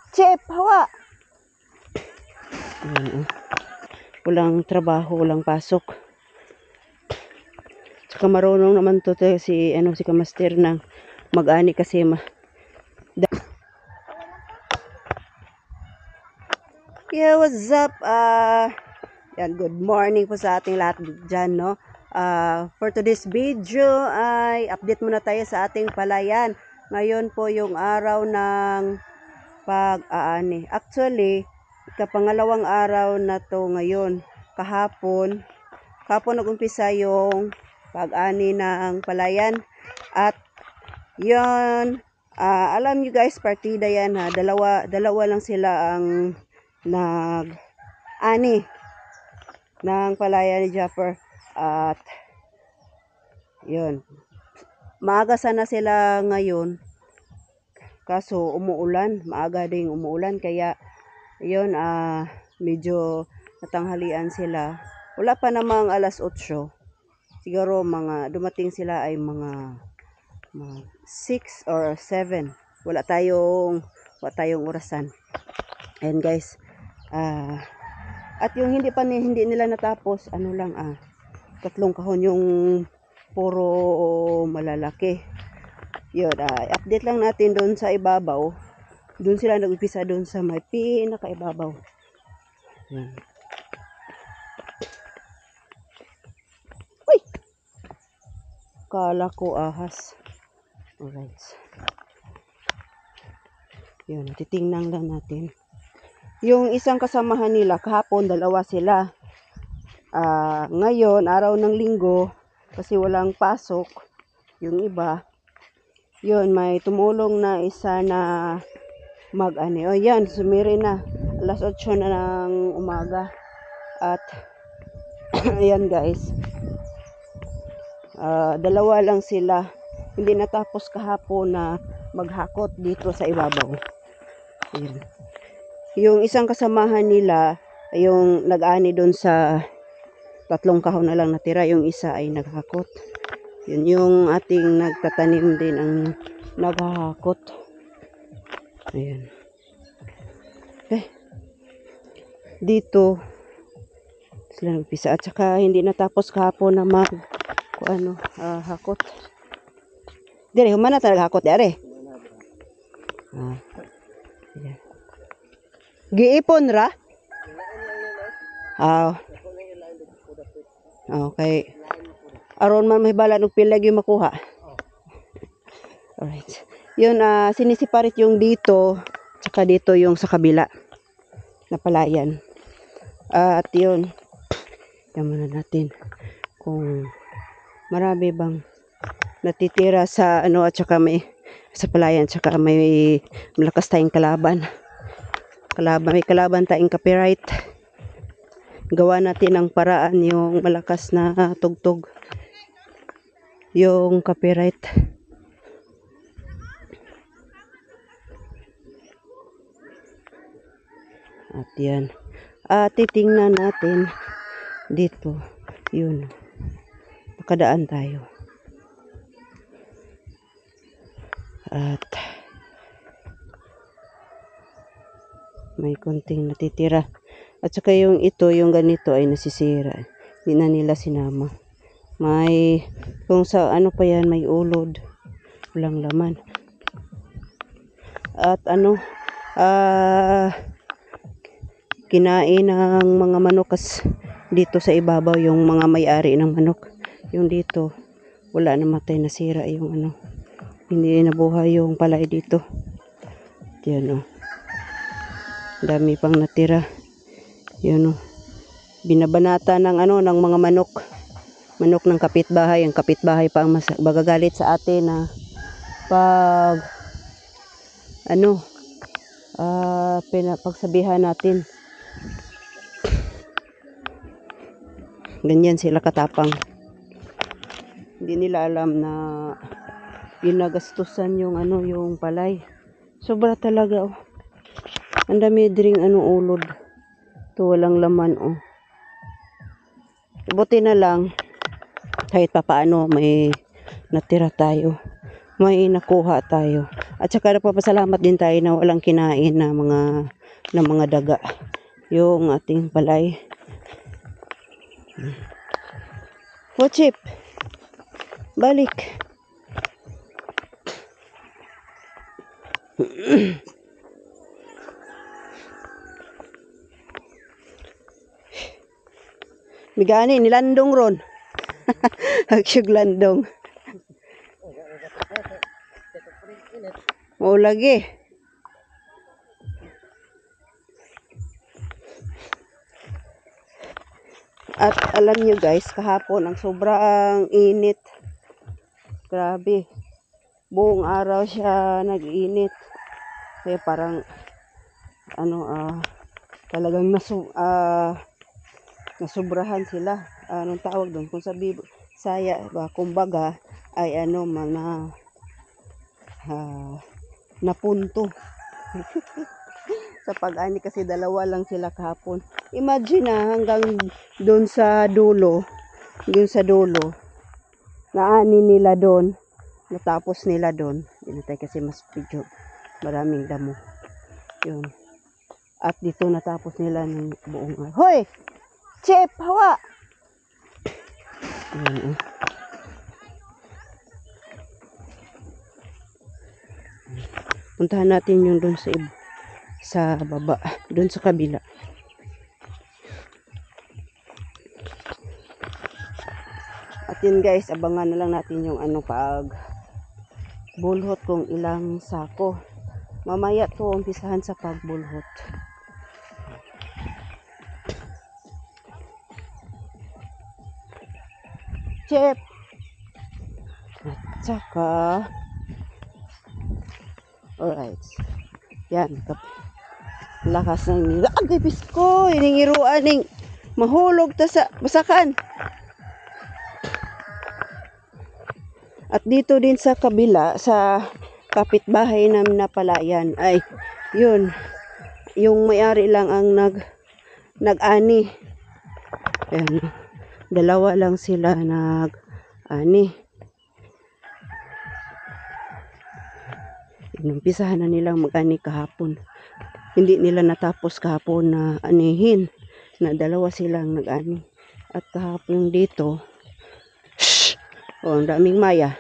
Chip, hawa. Ayan, walang trabaho, walang pasok. Tsaka marunong naman to si Kamaster na mag-ani kasi yeah, what's up? Yan, good morning po sa ating lahat dyan, no? For today's video ay update muna tayo sa ating palayan. Ngayon po yung araw ng pag-aani. Actually, kapangalawang araw na to ngayon. Kahapon nag-umpisa yung pag-ani ng palayan. At yun, alam nyo guys, partida yan ha. Dalawa lang sila ang nag-ani ng palayan ni Japper. At yun, maaga sana sila ngayon. Kaso umuulan, maaga ding umuulan. Kaya yun, medyo natanghalian sila. Wala pa namang alas 8. Siguro dumating sila ay mga 6 or 7. Wala tayong orasan. And guys, at yung hindi nila natapos, 3 kahon yung puro malalaki. Yun, update lang natin doon sa ibabaw. Doon sila nag-umpisa doon sa may pinakaibabaw. Yan. Uy! Kala ko ahas. Alright. Yun, titingnan lang natin. Yung isang kasamahan nila, kahapon 2 sila. Ngayon, araw ng linggo, kasi walang pasok, yung iba, yun, may tumulong na isa na mag-ani. O yan, sumiri na. Alas 8 na ng umaga. At, ayan guys. 2 lang sila. Hindi natapos kahapon na maghakot dito sa ibabaw. Ayan. Yung isang kasamahan nila, yung nag-ani doon sa 3 kahon na lang natira. Yung isa ay naghakot. Yun yung ating nagtatanim din ang naghahakot. Ayan. Dito sila nagpisa. At saka hindi natapos kahapon na hakot. Dire, humana talaga hakot dire. Ayan. Giipon ra? Okay. Aron man may bala ng pilag yung makuha. Alright. Yun, sinisiparit yung dito, tsaka dito yung sa kabila na palayan. At yun, muna natin kung marami bang natitira sa at saka may sa palayan, tsaka may malakas tayong kalaban. May kalaban tayong copyright. Gawa natin ang paraan yung malakas na tugtog yung copyright. At yan, titingnan natin dito. Yun, nakadaan tayo. At may konting natitira. At saka yung ganito ay nasisira. Hindi na nila sinama. May, kung sa pa yan, may ulod. Walang laman. At kinain ng mga manok dito sa ibabaw, yung mga may-ari ng manok. Yung dito, wala, namatay, nasira yung hindi nabuhay yung palay dito. Yan dami pang natira. Yan binabanata ng ng mga manok ng kapitbahay. Ang kapitbahay pa ang magagalit sa atin na pag pagsabihan natin. Ganyan sila katapang. Hindi nila alam na ginagastusan yung yung palay. Sobra talaga Ang dami dring ulod. Ito walang laman Buti na lang kahit papaano may natira tayo. may nakuha tayo. At saka napapasalamat din tayo na walang kinain na mga daga yung ating palay. Chip, balik. Migani nilandong ron. Hagsug landong. O lagi. At alam nyo guys, kahapon ang sobrang init. Grabe. Buong araw siya nag-init. Kaya parang talagang nasubrahan sila. Anong tawag doon? Kung sabi saya ba, kumbaga ay napunto. Sa pag-ani kasi dalawa lang sila kahapon. Imagine hanggang doon sa dulo, naani nila doon, natapos nila doon. Inatay kasi mas medyo maraming damo. Yun. At dito natapos nila ng buong Hoy! Chip! Hawa! Yun. Puntahan natin yung doon sa baba, doon sa kabila. At yun guys, abangan na lang natin yung pag bulhot kung ilang sako. Mamaya to umpisahan sa pagbulhot. Chip! At saka alright. Yan. Lakas ng nila. Agay bisko! Iningiruan ning mahulog ta sa basakan. At dito din sa kabila, sa kapitbahay namin na palayan, ay yun, yung may-ari lang ang nag-ani. Ayan, dalawa lang sila nag-ani. Inumpisahan na nilang mag-ani kahapon. Hindi nila natapos kahapon na anihin, na dalawa silang nag-ani. At kahapon dito, ang daming maya.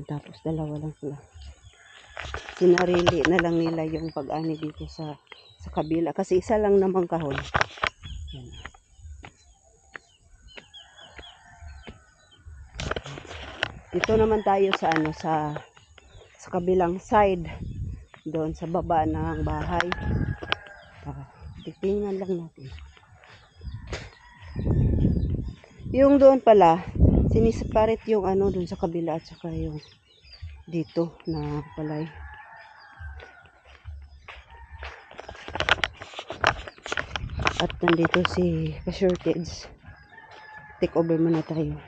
Tapos dalawa lang sila. Sinarili na lang nila yung pag-ani dito sa kabila. Kasi isa lang namang kahon. Yan. Dito naman tayo sa sa kabilang side. Doon sa baba ng bahay. Titingnan lang natin. Yung doon pala, siniseparate yung doon sa kabila at saka yung dito na palay. At nandito si Ka-Shortage. Take over muna tayo.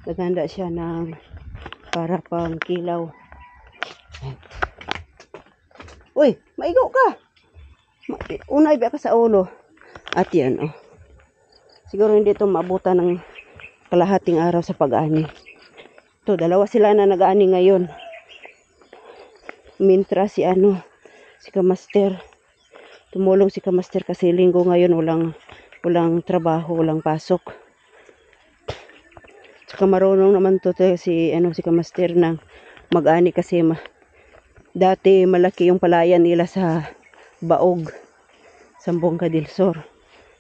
Naganda siya ng para pang kilaw. Uy, maigo ka! Unay ba ka sa ulo? At yan, siguro hindi ito maabutan ng kalahating araw sa pag-ani. Ito, dalawa sila na nag-ani ngayon. Mintra si Kamaster. Tumulong si Kamaster kasi linggo ngayon walang trabaho, walang pasok. Saka marunong naman si Kamaster nang mag-ani kasi dati malaki yung palayan nila sa Baog, Sambonga del Sur.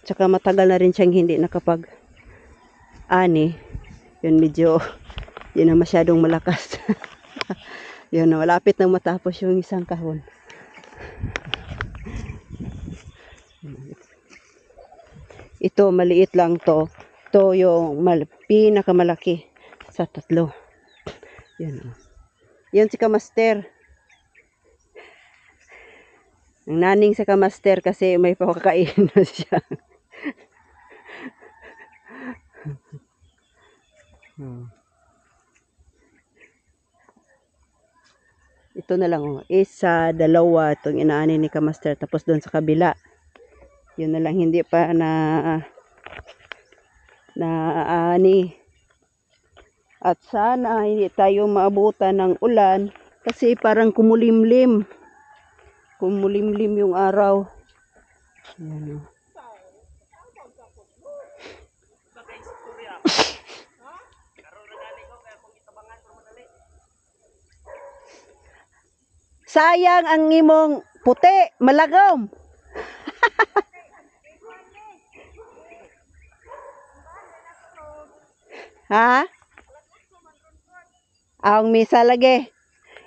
Saka matagal na rin siyang hindi nakapag-ani. Yun medyo, yun na masyadong malakas. Yun na, malapit nang matapos yung isang kahon. Ito, maliit lang to. Ito yung pinakamalaki sa tatlo. Yan. Yan si Kamaster. Ang naning sa Kamaster kasi may pakakain na siya. Ito na lang isa, dalawa itong inaani ni Kamaster, tapos doon sa kabila yun na lang hindi pa na ani. At sana hindi tayo maabutan ng ulan kasi parang kumulimlim. Kumulimlim yung araw. Ayan, oh. Sayang ang imong puti, malagom. Ha? Ang misa lagi.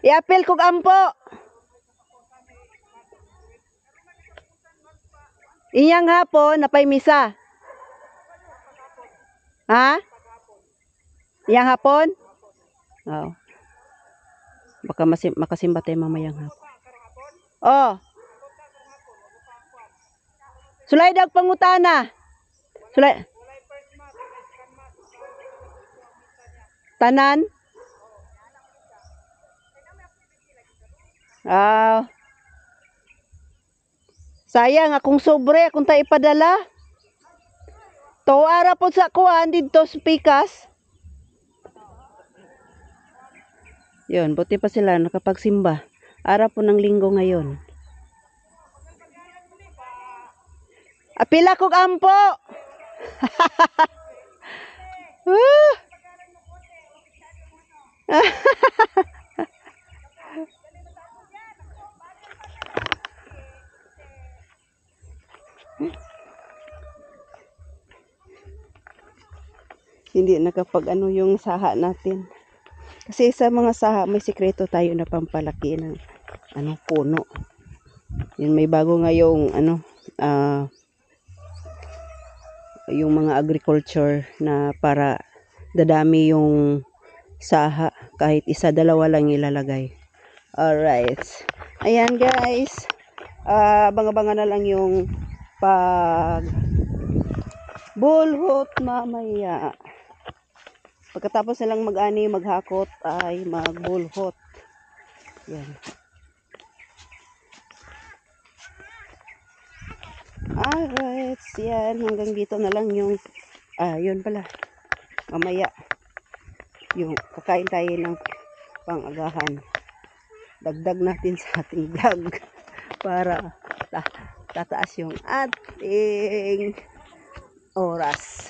I-apil kog ampo. Iyang hapon napay misa. Ha? Iyang hapon? Oh. Baka makasimba tayo mamayang hapon. Oh. Sulay dag pangutana. Sulay. Tanan? Ah. Sayang akong sobre akong ta ipadala. Tuara po sa kuan dito sa Pikas. Yun, buti pa sila nakapagsimba. Ara po ng linggo ngayon. Apila kog ampo. Hindi nakapag ano yung saha natin. Kasi sa mga saha may sikreto tayo na pampalaki ng puno. Yun, may bago ngayong yung mga agriculture na para dadami yung saha kahit isa dalawa lang ilalagay. Alright. Ayan guys. Abang-abangan na lang yung pag bulhot mamaya. Pagkatapos nilang mag-ani, maghakot ay magbulhot. Yan. Alright. Yan. Hanggang dito na lang yung yun pala. Mamaya yung kakain tayo ng pang-agahan. Dagdag natin sa ating vlog para tataas yung ating oras.